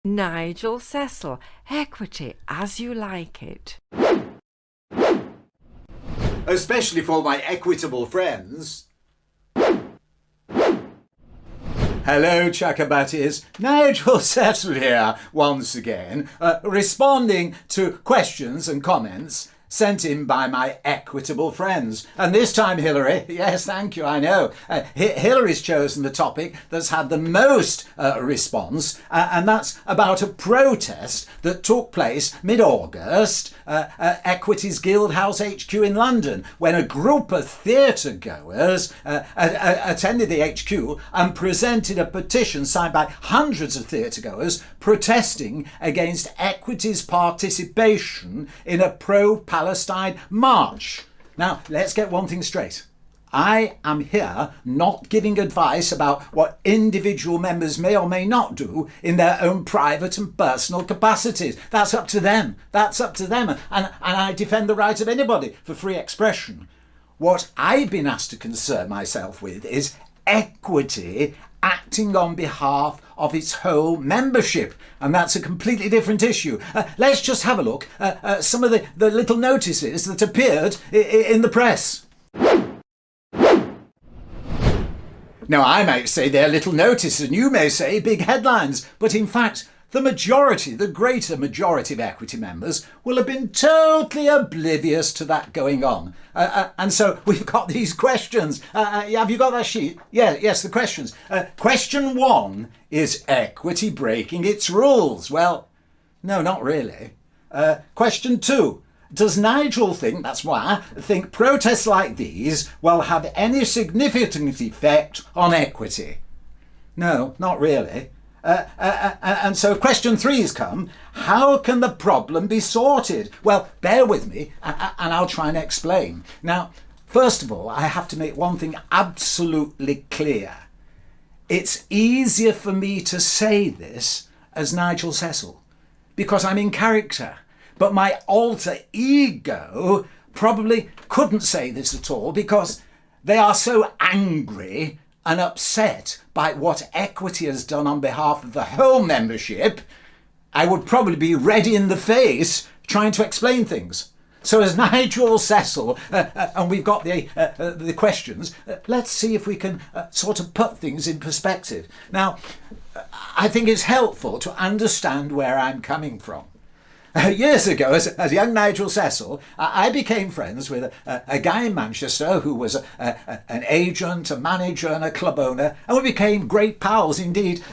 Nigel Cecil, Equity as you like it. Especially for my equitable friends. Hello, Chakabatis. Nigel Cecil here once again, responding to questions and comments sent in by my equitable friends. And this time, Hilary, yes, thank you, I know. Hilary's chosen the topic that's had the most response, and that's about a protest that took place mid-August at Equity's Guildhouse HQ in London, when a group of theatre goers attended the HQ and presented a petition signed by hundreds of theatre goers protesting against Equity's participation in a Pro-Palestine March. Now, let's get one thing straight. I am here not giving advice about what individual members may or may not do in their own private and personal capacities. That's up to them. That's up to them. And I defend the right of anybody for free expression. What I've been asked to concern myself with is Equity acting on behalf of its whole membership, and that's a completely different issue. Let's just have a look at some of the little notices that appeared in the press. Now, I might say they're little notices and you may say big headlines, but in fact the greater majority of Equity members will have been totally oblivious to that going on. And so we've got these questions. Have you got that sheet? Yes, the questions. Question 1, is Equity breaking its rules? Well, no, not really. Question 2, does Nigel think protests like these will have any significant effect on Equity? No, not really. And so question 3 has come. How can the problem be sorted? Well, bear with me and I'll try and explain. Now, first of all, I have to make one thing absolutely clear. It's easier for me to say this as Nigel Cecil because I'm in character, but my alter ego probably couldn't say this at all because they are so angry and upset by what Equity has done on behalf of the whole membership. I would probably be red in the face trying to explain things. So as Nigel Cecil, and we've got the questions, let's see if we can sort of put things in perspective. Now, I think it's helpful to understand where I'm coming from. Years ago, as young Nigel Cecil, I became friends with a guy in Manchester who was an agent, a manager and a club owner, and we became great pals indeed.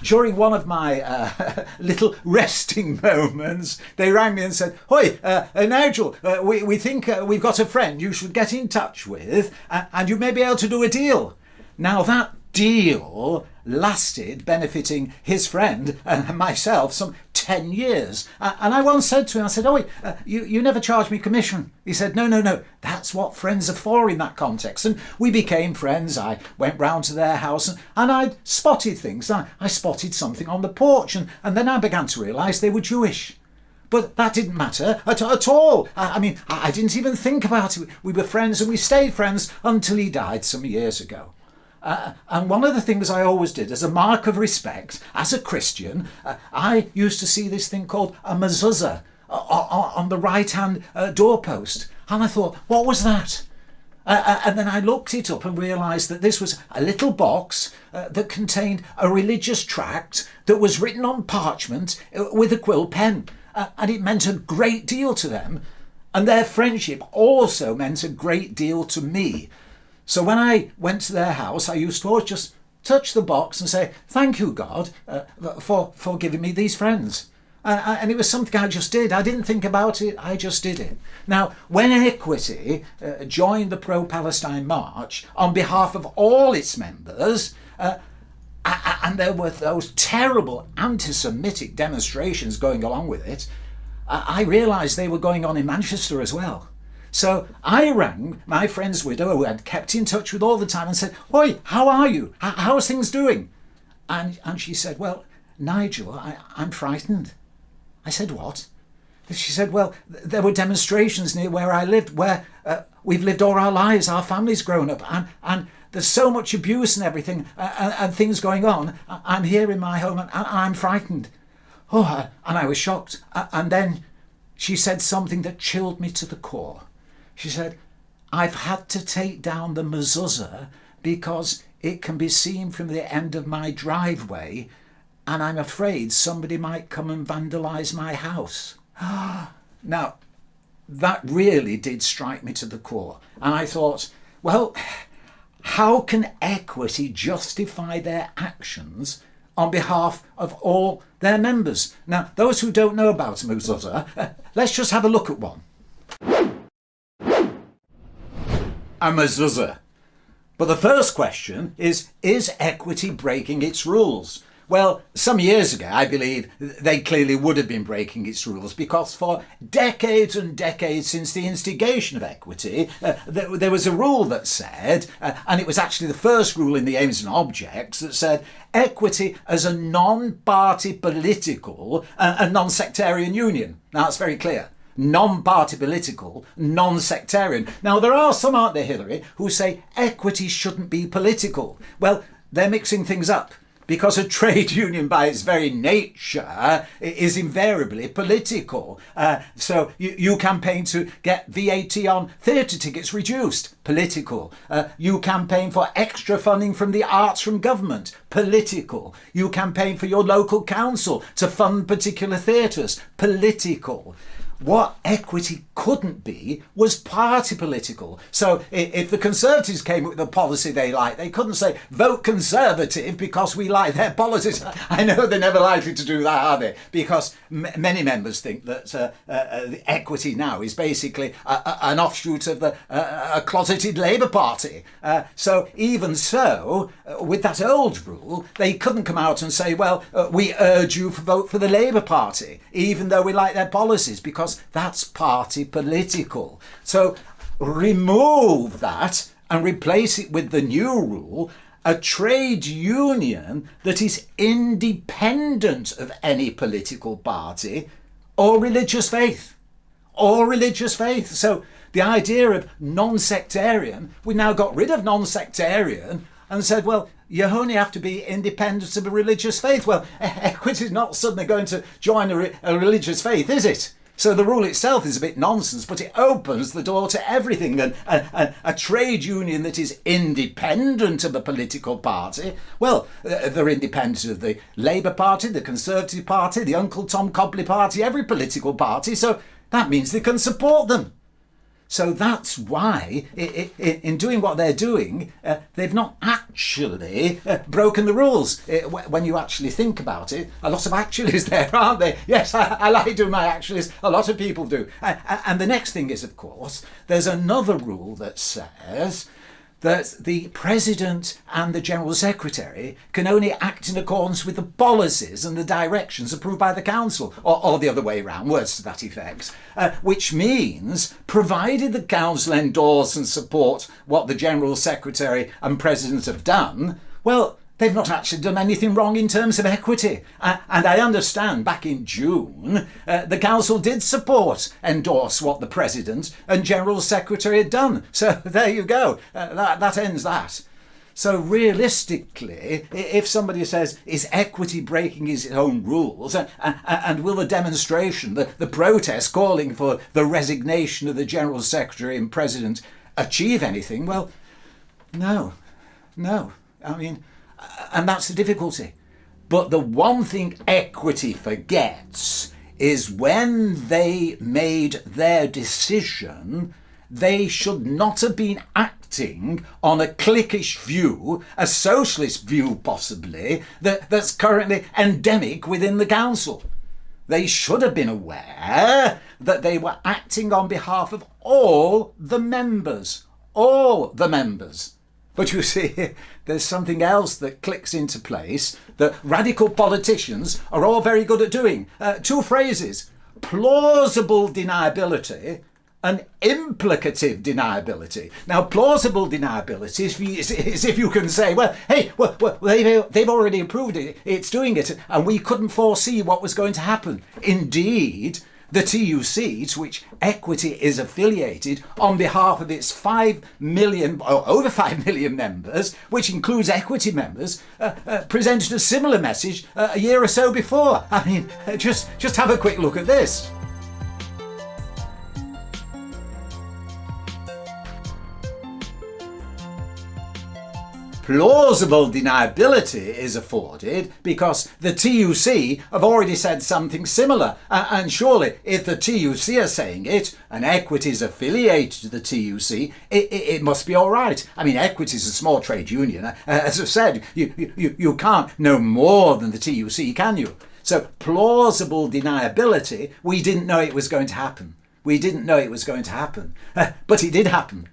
During one of my little resting moments, they rang me and said, "Hoi, Nigel, we think we've got a friend you should get in touch with and you may be able to do a deal." Now that deal lasted, benefiting his friend and myself, some 10 years. And I once said to him, I said, you never charge me commission. He said, no, that's what friends are for in that context. And we became friends. I went round to their house and I spotted things. I spotted something on the porch and then I began to realise they were Jewish. But that didn't matter at all. I mean, I didn't even think about it. We were friends and we stayed friends until he died some years ago. And one of the things I always did as a mark of respect, as a Christian, I used to see this thing called a mezuzah on the right-hand doorpost. And I thought, what was that? And then I looked it up and realised that this was a little box that contained a religious tract that was written on parchment with a quill pen. And it meant a great deal to them. And their friendship also meant a great deal to me. So when I went to their house, I used to always just touch the box and say, "Thank you, God, for giving me these friends." And it was something I just did. I didn't think about it, I just did it. Now, when Equity joined the Pro-Palestine March on behalf of all its members, and there were those terrible anti-Semitic demonstrations going along with it, I realised they were going on in Manchester as well. So I rang my friend's widow, who I'd kept in touch with all the time, and said, "Oi, how are you? How's things doing?" And she said, "Well, Nigel, I'm frightened." I said, "What?" She said, "Well, there were demonstrations near where I lived, where we've lived all our lives, our family's grown up, and there's so much abuse and everything, and things going on. I'm here in my home and I'm frightened." And I was shocked. And then she said something that chilled me to the core. She said, I've had to take down the mezuzah because it can be seen from the end of my driveway and I'm afraid somebody might come and vandalise my house. Now, that really did strike me to the core. And I thought, well, how can Equity justify their actions on behalf of all their members? Now, those who don't know about a mezuzah, let's just have a look at one. A mezuzah. But the first question is Equity breaking its rules? Well, some years ago, I believe they clearly would have been breaking its rules because for decades and decades since the instigation of Equity, there was a rule that said, and it was actually the first rule in the aims and objects, that said Equity as a non-party political and non-sectarian union. Now, that's very clear. Non-party political, non-sectarian. Now, there are some, aren't there, Hilary, who say Equity shouldn't be political. Well, they're mixing things up because a trade union by its very nature is invariably political. So you campaign to get VAT on theatre tickets reduced, political. You campaign for extra funding from the arts from government, political. You campaign for your local council to fund particular theatres, political. What Equity couldn't be was party political. So if the Conservatives came up with a policy they liked, they couldn't say, vote Conservative because we like their policies. I know they're never likely to do that, are they? Because many members think that the Equity now is basically an offshoot of a closeted Labour Party. So even so, with that old rule, they couldn't come out and say, well, we urge you to vote for the Labour Party, even though we like their policies, because that's party political. So remove that and replace it with the new rule, a trade union that is independent of any political party or religious faith. So the idea of non-sectarian, we now got rid of non-sectarian and said, well, you only have to be independent of a religious faith. Well, Equity is not suddenly going to join a religious faith, is it? So the rule itself is a bit nonsense, but it opens the door to everything. And a trade union that is independent of a political party, well, they're independent of the Labour Party, the Conservative Party, the Uncle Tom Cobley Party, every political party. So that means they can support them. So that's why, in doing what they're doing, they've not actually broken the rules. When you actually think about it, a lot of actuallys there, aren't they? Yes, I like doing my actuallys. A lot of people do. And the next thing is, of course, there's another rule that says that the President and the General Secretary can only act in accordance with the policies and the directions approved by the Council, or the other way around, words to that effect, which means, provided the Council endorse and support what the General Secretary and President have done, well, they've not actually done anything wrong in terms of equity. And I understand back in June, the Council did endorse what the President and General Secretary had done. So there you go. That ends that. So realistically, if somebody says, is Equity breaking its own rules? And will the demonstration, the protest calling for the resignation of the General Secretary and President achieve anything? Well, no. I mean, and that's the difficulty. But the one thing Equity forgets is when they made their decision, they should not have been acting on a cliquish view, a socialist view possibly, that's currently endemic within the Council. They should have been aware that they were acting on behalf of all the members. But you see, there's something else that clicks into place that radical politicians are all very good at doing. Two phrases: plausible deniability and implicative deniability. Now, plausible deniability is if you can say, well, hey, they've already approved it, it's doing it, and we couldn't foresee what was going to happen. Indeed, The TUC, to which Equity is affiliated on behalf of its 5 million, or over 5 million members, which includes Equity members, presented a similar message a year or so before. I mean, just have a quick look at this. Plausible deniability is afforded because the TUC have already said something similar. And surely, if the TUC are saying it, and Equity is affiliated to the TUC, it must be all right. I mean, Equity is a small trade union. As I've said, you can't know more than the TUC, can you? So plausible deniability, we didn't know it was going to happen. We didn't know it was going to happen. But it did happen.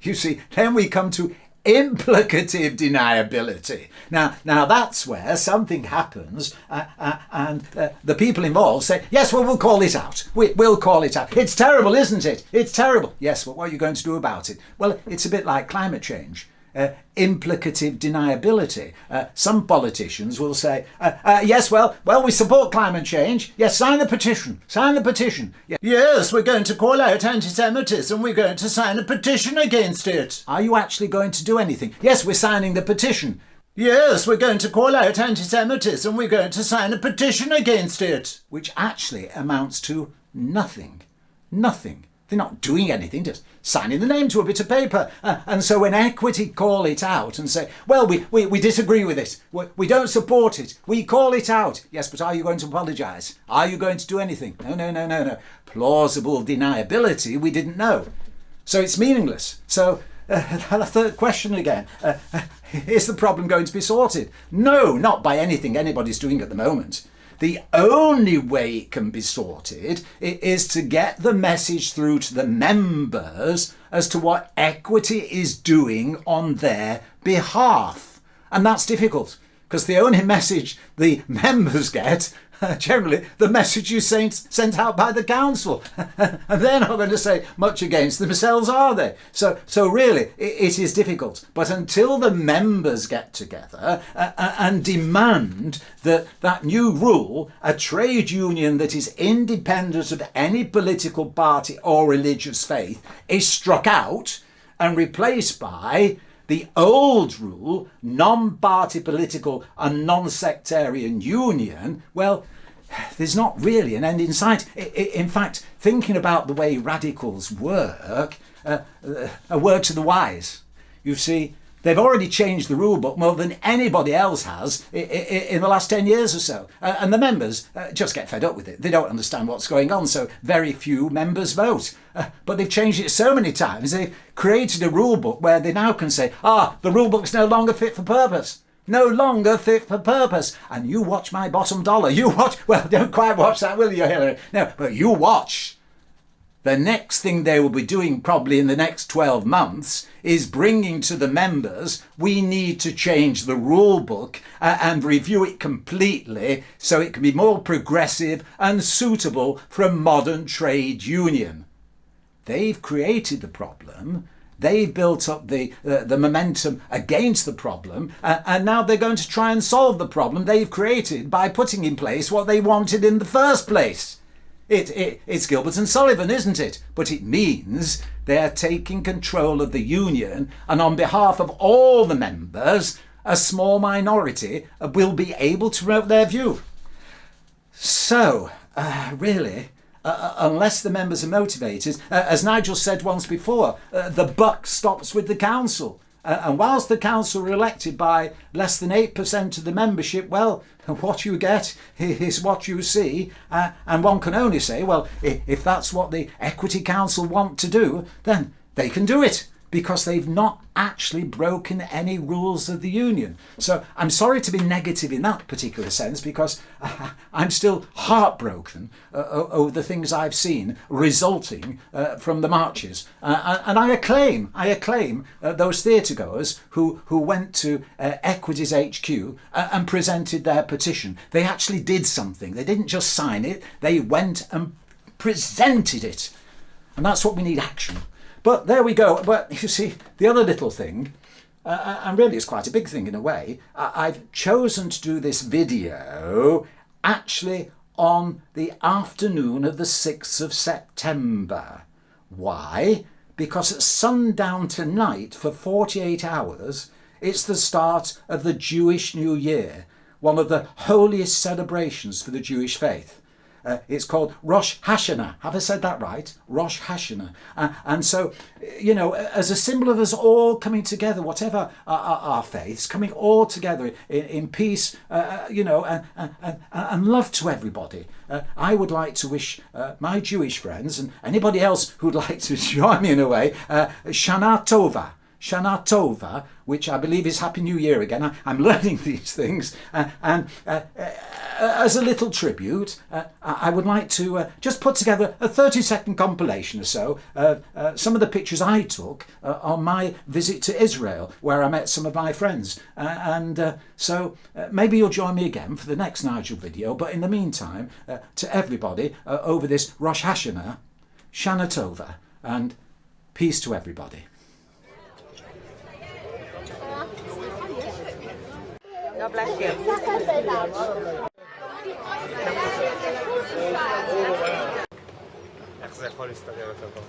You see, then we come to implicative deniability. Now that's where something happens and the people involved say, yes, well, we'll call it out. We'll call it out. It's terrible, isn't it? It's terrible. Yes, well, what are you going to do about it? Well, it's a bit like climate change. Implicative deniability. Some politicians will say, yes, well, we support climate change. Yes, sign the petition. Sign the petition. Yes, we're going to call out anti-Semitism. We're going to sign a petition against it. Are you actually going to do anything? Yes, we're signing the petition. Yes, we're going to call out anti-Semitism. We're going to sign a petition against it. Which actually amounts to nothing. Nothing. They're not doing anything, just signing the name to a bit of paper. And so when Equity call it out and say, well, we disagree with it, we don't support it, we call it out. Yes, but are you going to apologise? Are you going to do anything? No. Plausible deniability, we didn't know. So it's meaningless. So the third question again, is the problem going to be sorted? No, not by anything anybody's doing at the moment. The only way it can be sorted is to get the message through to the members as to what Equity is doing on their behalf. And that's difficult because the only message the members get, generally, the message is sent out by the council. And they're not going to say much against themselves, are they? So really, it is difficult. But until the members get together and demand that new rule, a trade union that is independent of any political party or religious faith, is struck out and replaced by the old rule, non-party political and non-sectarian union, well, there's not really an end in sight. In fact, thinking about the way radicals work, a word to the wise. You see, they've already changed the rule book more than anybody else has in the last 10 years or so. And the members just get fed up with it. They don't understand what's going on, so very few members vote. But they've changed it so many times, they've created a rule book where they now can say, the rule book's no longer fit for purpose. No longer fit for purpose. And you watch my bottom dollar. You watch, well, don't quite watch that, will you, Hillary? No, but you watch. The next thing they will be doing probably in the next 12 months is bringing to the members, we need to change the rule book and review it completely so it can be more progressive and suitable for a modern trade union. They've created the problem. They've built up the momentum against the problem, and now they're going to try and solve the problem they've created by putting in place what they wanted in the first place. It's Gilbert and Sullivan, isn't it? But it means they're taking control of the union, and on behalf of all the members, a small minority will be able to promote their view. So, really, unless the members are motivated, as Nigel said once before, the buck stops with the council. And whilst the council are elected by less than 8% of the membership, well, what you get is what you see. And one can only say, well, if that's what the Equity Council want to do, then they can do it, because they've not actually broken any rules of the union. So I'm sorry to be negative in that particular sense, because I'm still heartbroken over the things I've seen resulting from the marches. And I acclaim those theatre goers who went to Equity's HQ and presented their petition. They actually did something. They didn't just sign it, they went and presented it. And that's what we need, action. But there we go. But you see, the other little thing, and really it's quite a big thing in a way, I've chosen to do this video actually on the afternoon of the 6th of September. Why? Because at sundown tonight for 48 hours, it's the start of the Jewish New Year, one of the holiest celebrations for the Jewish faith. It's called Rosh Hashanah. Have I said that right? Rosh Hashanah. And so, you know, as a symbol of us all coming together, whatever our faiths, coming all together in peace, you know, and love to everybody. I would like to wish my Jewish friends and anybody else who'd like to join me in a way, Shana Tova. Shana Tova, which I believe is Happy New Year again. I'm learning these things. And as a little tribute, I would like to just put together a 30-second compilation or so of some of the pictures I took on my visit to Israel, where I met some of my friends. So maybe you'll join me again for the next Nigel video. But in the meantime, to everybody over this Rosh Hashanah, Shana Tova, and peace to everybody. God bless you. איך זה יכול להסתדר יותר טוב?